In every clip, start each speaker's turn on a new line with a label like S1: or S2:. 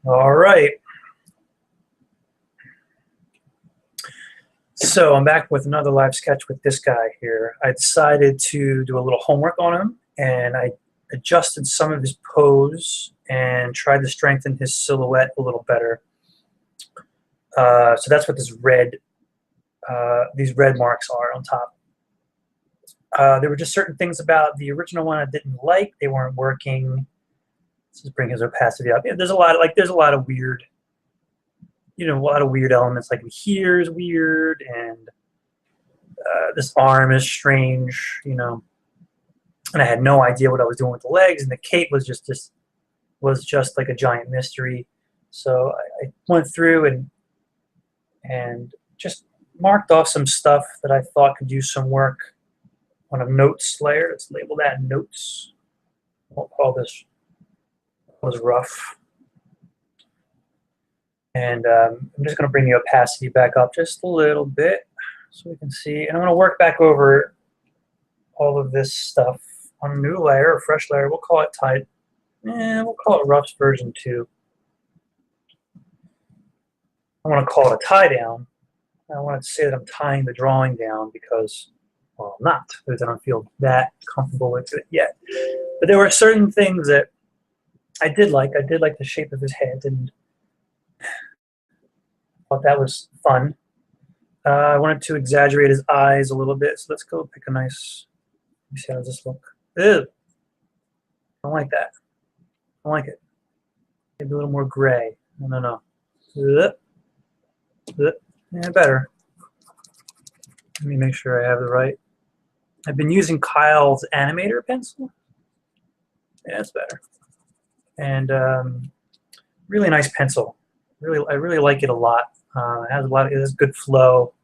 S1: All right. So I'm back with another live sketch with this guy here. I decided to do a little homework on him, and I adjusted some of his pose and tried to strengthen his silhouette a little better. So that's what these red marks are on top. There were just certain things about the original one I didn't like. They weren't working. Let's just bring his opacity up. Yeah, there's a lot of weird, a lot of weird elements. Like here is weird, and this arm is strange, and I had no idea what I was doing with the legs, and the cape was just like a giant mystery. So I went through and just marked off some stuff that I thought could use some work on a notes layer. Let's label that notes. We'll call this was rough. And I'm just going to bring the opacity back up just a little bit so we can see. And I'm going to work back over all of this stuff on a new layer, a fresh layer. We'll call it tight. We'll call it roughs version 2. I want to call it a tie down. I want to say that I'm tying the drawing down because, well, I'm not, because I don't feel that comfortable with it yet. But there were certain things that I did like. I did like the shape of his head, and thought that was fun. I wanted to exaggerate his eyes a little bit, so let's go pick a nice. Let me see, how does this look? Ew. I don't like that. I don't like it. Maybe a little more gray. No. Yeah, better. Let me make sure I have the right. I've been using Kyle's animator pencil. Yeah, that's better. And really nice pencil. I really like it a lot. It has good flow.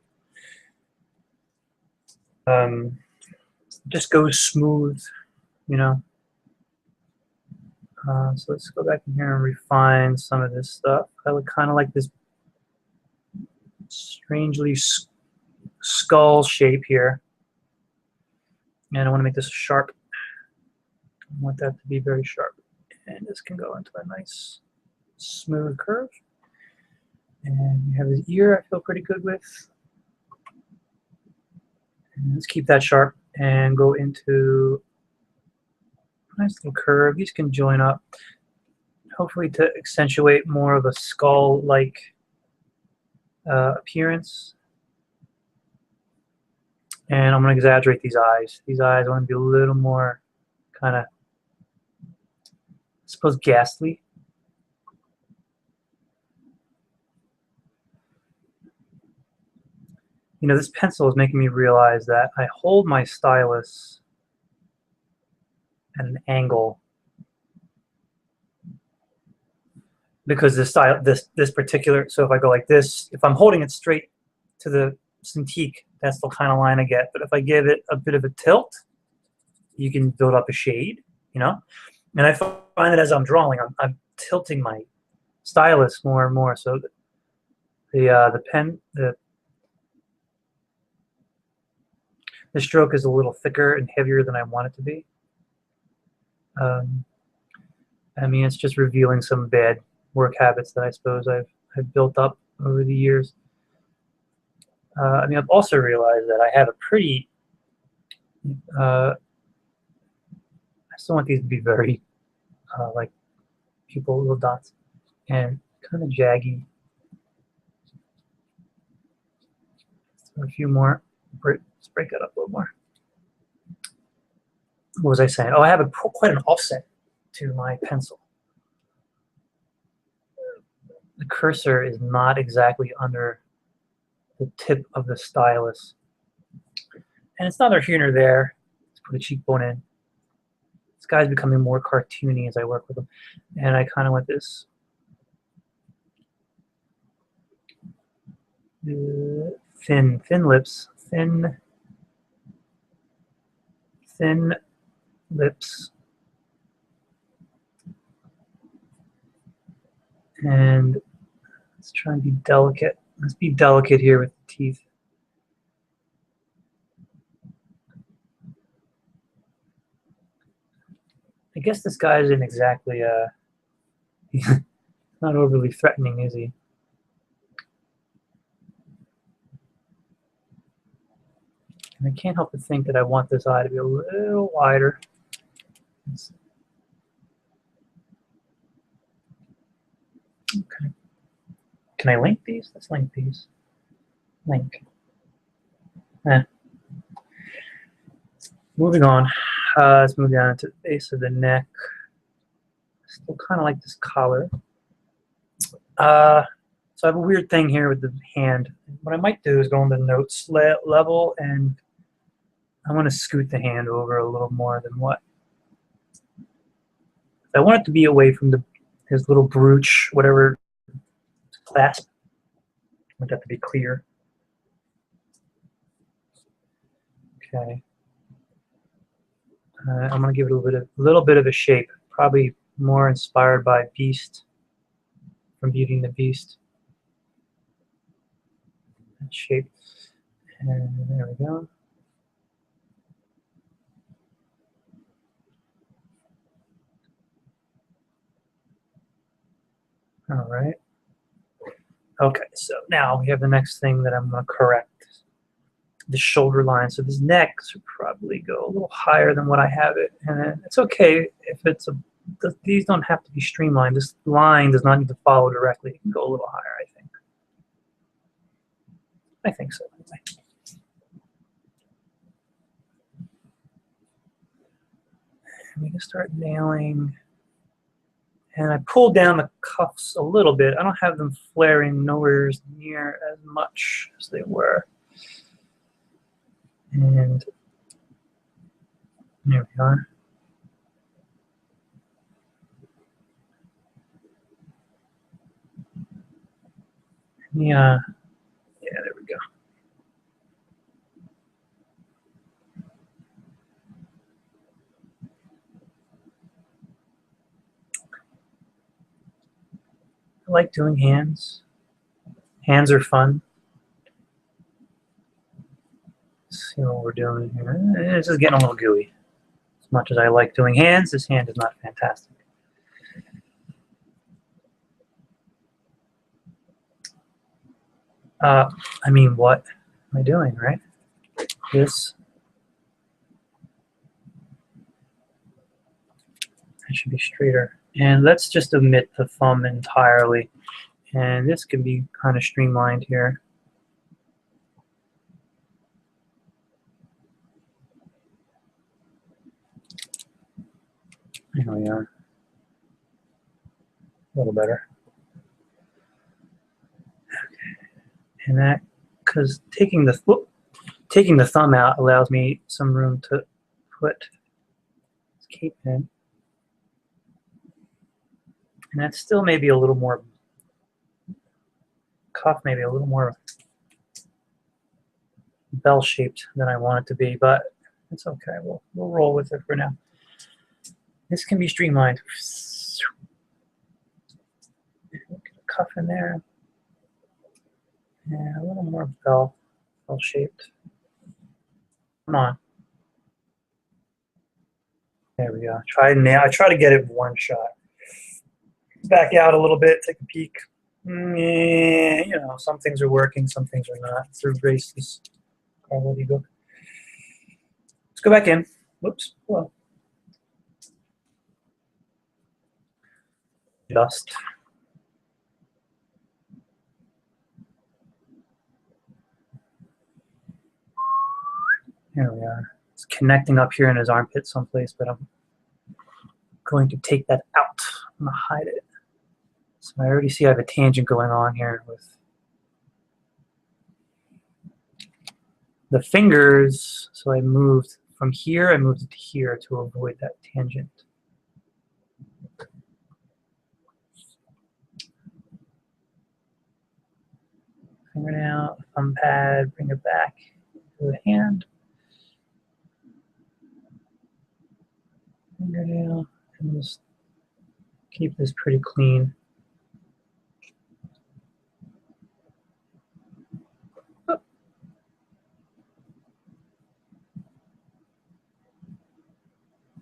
S1: Just goes smooth, So let's go back in here and refine some of this stuff. I would kind of like this strangely skull shape here. And I want to make this sharp. I want that to be very sharp. And this can go into a nice smooth curve. And we have his ear I feel pretty good with. And let's keep that sharp and go into a nice little curve. These can join up, hopefully to accentuate more of a skull-like appearance. And I'm going to exaggerate these eyes. These eyes I want to be a little more kind of, I suppose, ghastly. This pencil is making me realize that I hold my stylus at an angle because this particular, so if I go like this, if I'm holding it straight to the Cintiq, that's the kind of line I get. But if I give it a bit of a tilt, you can build up a shade, And I find that as I'm drawing, I'm tilting my stylus more and more. So the stroke is a little thicker and heavier than I want it to be. It's just revealing some bad work habits that I suppose I've built up over the years. I've also realized that I have a pretty, I still want these to be very, like pupil, little dots, and kind of jaggy. So a few more. Let's break that up a little more. What was I saying? Oh, I have quite an offset to my pencil. The cursor is not exactly under the tip of the stylus. And it's neither here nor there. Let's put a cheekbone in. This guy's becoming more cartoony as I work with him. And I kind of want this thin lips. Thin lips. And let's try and be delicate. Let's be delicate here with the teeth. I guess this guy isn't exactly Not overly threatening, is he? And I can't help but think that I want this eye to be a little wider. Okay. Can I link these? Let's link these. Link. Moving on. Let's move down to the base of the neck. Still kind of like this collar. So I have a weird thing here with the hand. What I might do is go on the notes level, and I want to scoot the hand over a little more than what. I want it to be away from his little brooch, whatever clasp. I want that to be clear. Okay. I'm going to give it a little bit of a shape, probably more inspired by Beast, from Beauty and the Beast. That shape. And there we go. All right. Okay, so now we have the next thing that I'm going to correct. The shoulder line. So this neck should probably go a little higher than what I have it. And it's okay if it's these don't have to be streamlined. This line does not need to follow directly. It can go a little higher, I think. I think so, anyway. We can start nailing. And I pulled down the cuffs a little bit. I don't have them flaring nowhere near as much as they were. And there we are. Yeah, there we go. I like doing hands. Hands are fun. Let's see what we're doing here. This is getting a little gooey. As much as I like doing hands, this hand is not fantastic. I mean, what am I doing, right? This. It should be straighter. And let's just omit the thumb entirely. And this can be kind of streamlined here. There we are. A little better. And that, because taking the thumb out allows me some room to put this cape in. And that's still maybe a little more cuff, maybe a little more bell-shaped than I want it to be, but it's okay. We'll roll with it for now. This can be streamlined. Cuff in there. Yeah, a little more bell-shaped. Come on. There we go. I try to get it one shot. Back out a little bit, take a peek. You know, some things are working, some things are not. Through Grace's quality book. Let's go back in. Whoops. Whoa. Dust. Here we are. It's connecting up here in his armpit someplace, but I'm going to take that out. I'm going to hide it. So I already see I have a tangent going on here with the fingers. So I moved from here, I moved it to here to avoid that tangent. Fingernail, thumb pad, bring it back to the hand. Fingernail, and just keep this pretty clean. Oh.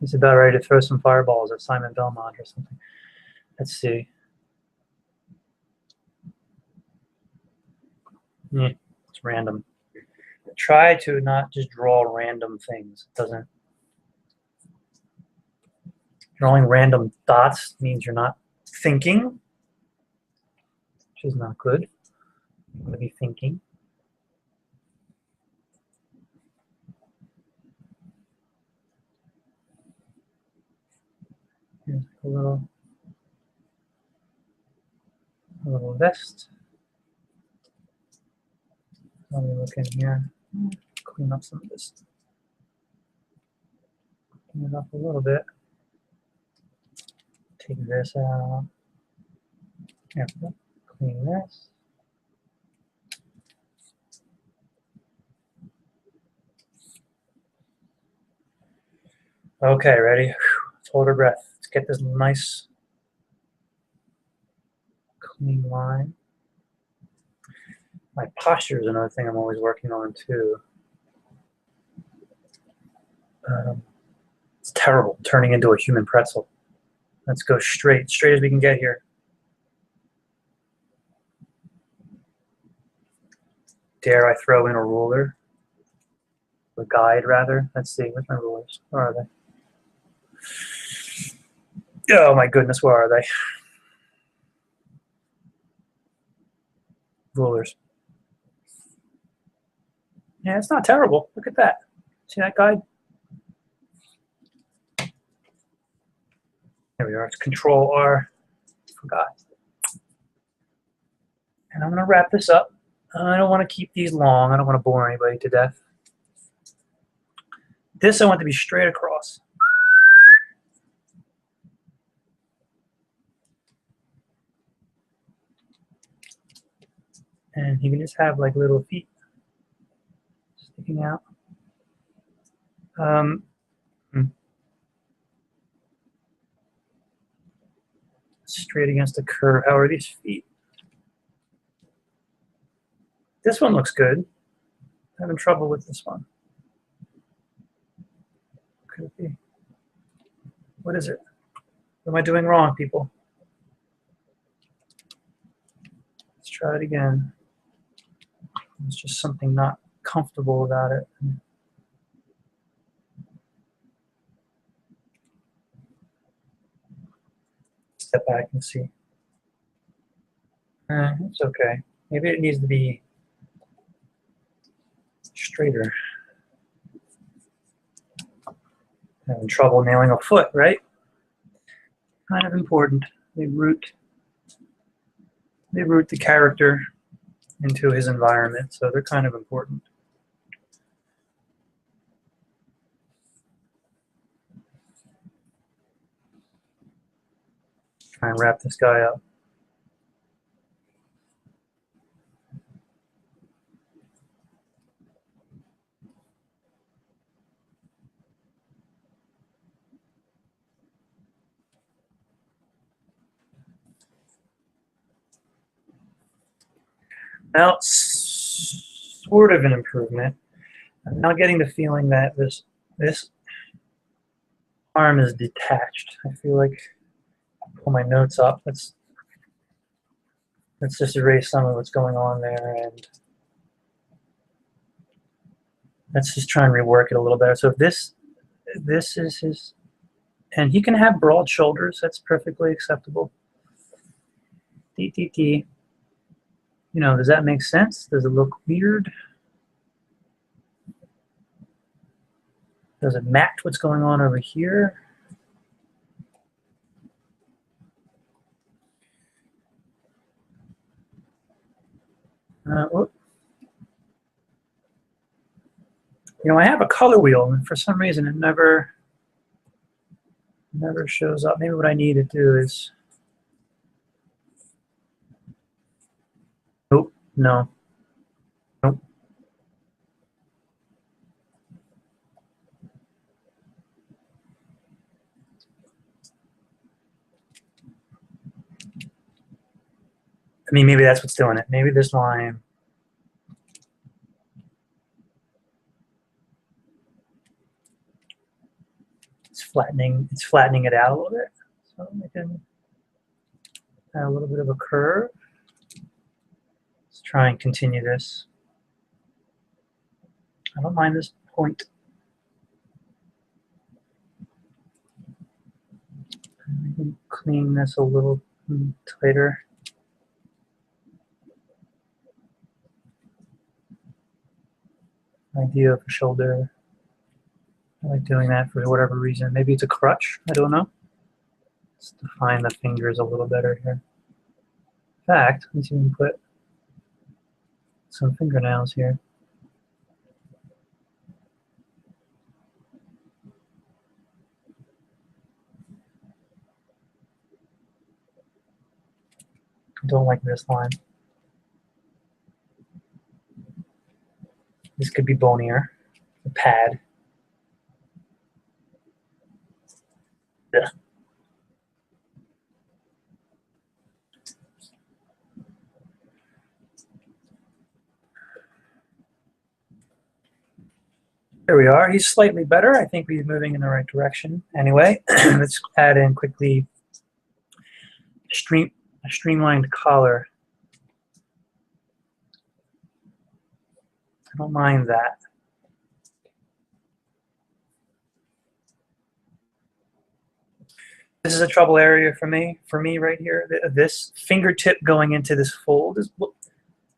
S1: He's about ready to throw some fireballs at Simon Belmont or something. Let's see. It's random. Try to not just draw random things. It doesn't. Drawing random dots means you're not thinking, which is not good. You want to be thinking. Here's a little vest. Let me look in here. Clean up some of this. Clean it up a little bit. Take this out. Yeah, clean this. Okay, ready? Let's hold our breath. Let's get this nice clean line. My posture is another thing I'm always working on too. It's terrible, turning into a human pretzel. Let's go straight as we can get here. Dare I throw in a ruler? A guide, rather. Let's see, where's my rulers? Where are they? Oh my goodness, where are they? Rulers. Yeah, it's not terrible. Look at that. See that guide? There we are. It's Control R. Forgot. And I'm going to wrap this up. I don't want to keep these long. I don't want to bore anybody to death. This I want to be straight across. And you can just have like little feet sticking out. Straight against the curve. How are these feet? This one looks good. I'm having trouble with this one. What could it be? What is it? What am I doing wrong, people? Let's try it again. There's just something not comfortable about it. Step back and see. It's okay. Maybe it needs to be straighter. Having trouble nailing a foot, right? Kind of important. They root the character into his environment, so they're kind of important. Try and wrap this guy up. Now, sort of an improvement. I'm now getting the feeling that this arm is detached. I feel like I'll pull my notes up. Let's just erase some of what's going on there, and let's just try and rework it a little better. So if this is his, and he can have broad shoulders. That's perfectly acceptable. You know, does that make sense? Does it look weird? Does it match what's going on over here? You know, I have a color wheel, and for some reason it never shows up. Maybe what I need to do is, nope, no, nope. I mean, maybe that's what's doing it. Maybe this line. It's flattening it out a little bit. So we can add a little bit of a curve. Let's try and continue this. I don't mind this point. I can clean this a little tighter. Idea of a shoulder. I like doing that for whatever reason. Maybe it's a crutch. I don't know. Let's define the fingers a little better here. In fact, let's even put some fingernails here. I don't like this line. This could be bonier. A pad. Yeah. There we are. He's slightly better. I think we're moving in the right direction. Anyway, let's add in quickly a streamlined collar. I don't mind that. This is a trouble area for me right here. This fingertip going into this fold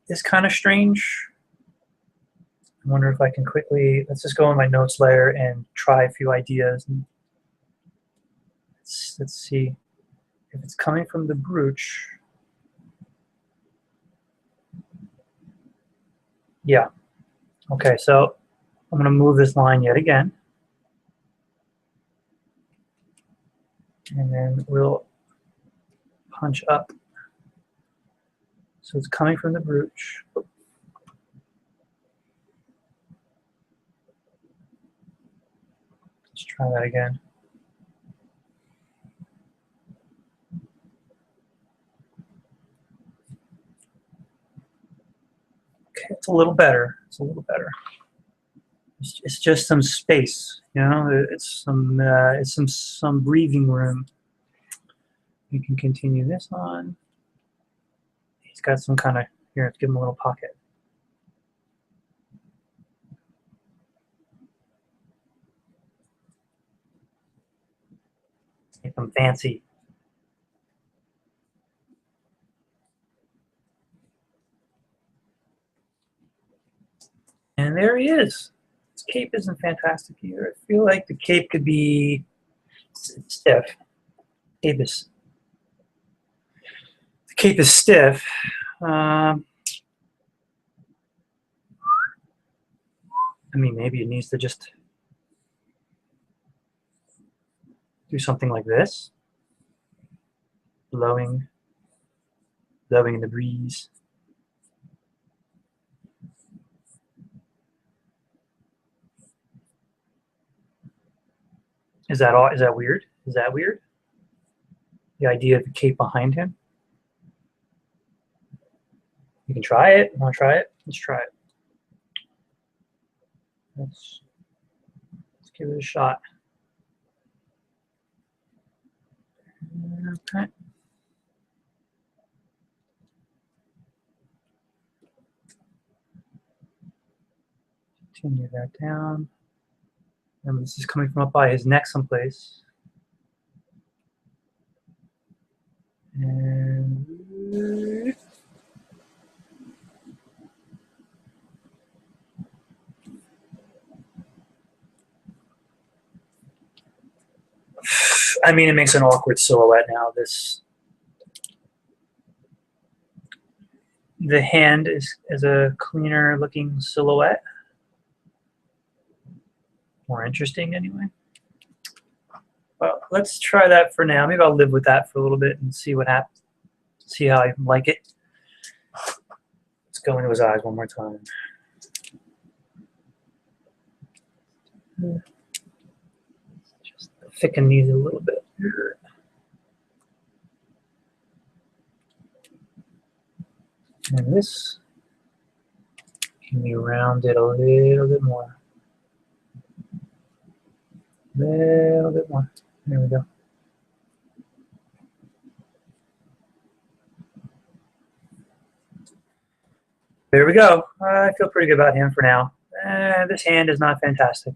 S1: is kind of strange. I wonder if I can quickly, let's just go in my notes layer and try a few ideas. And let's see if it's coming from the brooch. Yeah. Okay, so I'm going to move this line yet again. And then we'll punch up. So it's coming from the brooch. Let's try that again. Okay, it's a little better. It's a little better. It's just some space, you know. It's some breathing room. We can continue this on. He's got some kind of here. Let's give him a little pocket. Make him fancy. And there he is. His cape isn't fantastic either. I feel like the cape could be stiff. The cape is stiff. I mean, maybe it needs to just do something like this. Blowing in the breeze. Is that all? Is that weird? Is that weird? The idea of the cape behind him? You can try it. Want to try it? Let's try it. Let's give it a shot. Okay. Continue that down. Remember, this is coming from up by his neck someplace. And I mean, it makes an awkward silhouette now. The hand is a cleaner looking silhouette. More interesting anyway. Well, let's try that for now. Maybe I'll live with that for a little bit and see what happens. See how I like it. Let's go into his eyes one more time. Just thicken these a little bit. And this can be rounded a little bit more. A little bit more. There we go. There we go. I feel pretty good about him for now. This hand is not fantastic.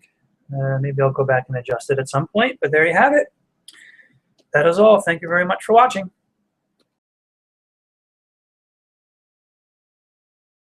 S1: Maybe I'll go back and adjust it at some point, but there you have it. That is all. Thank you very much for watching.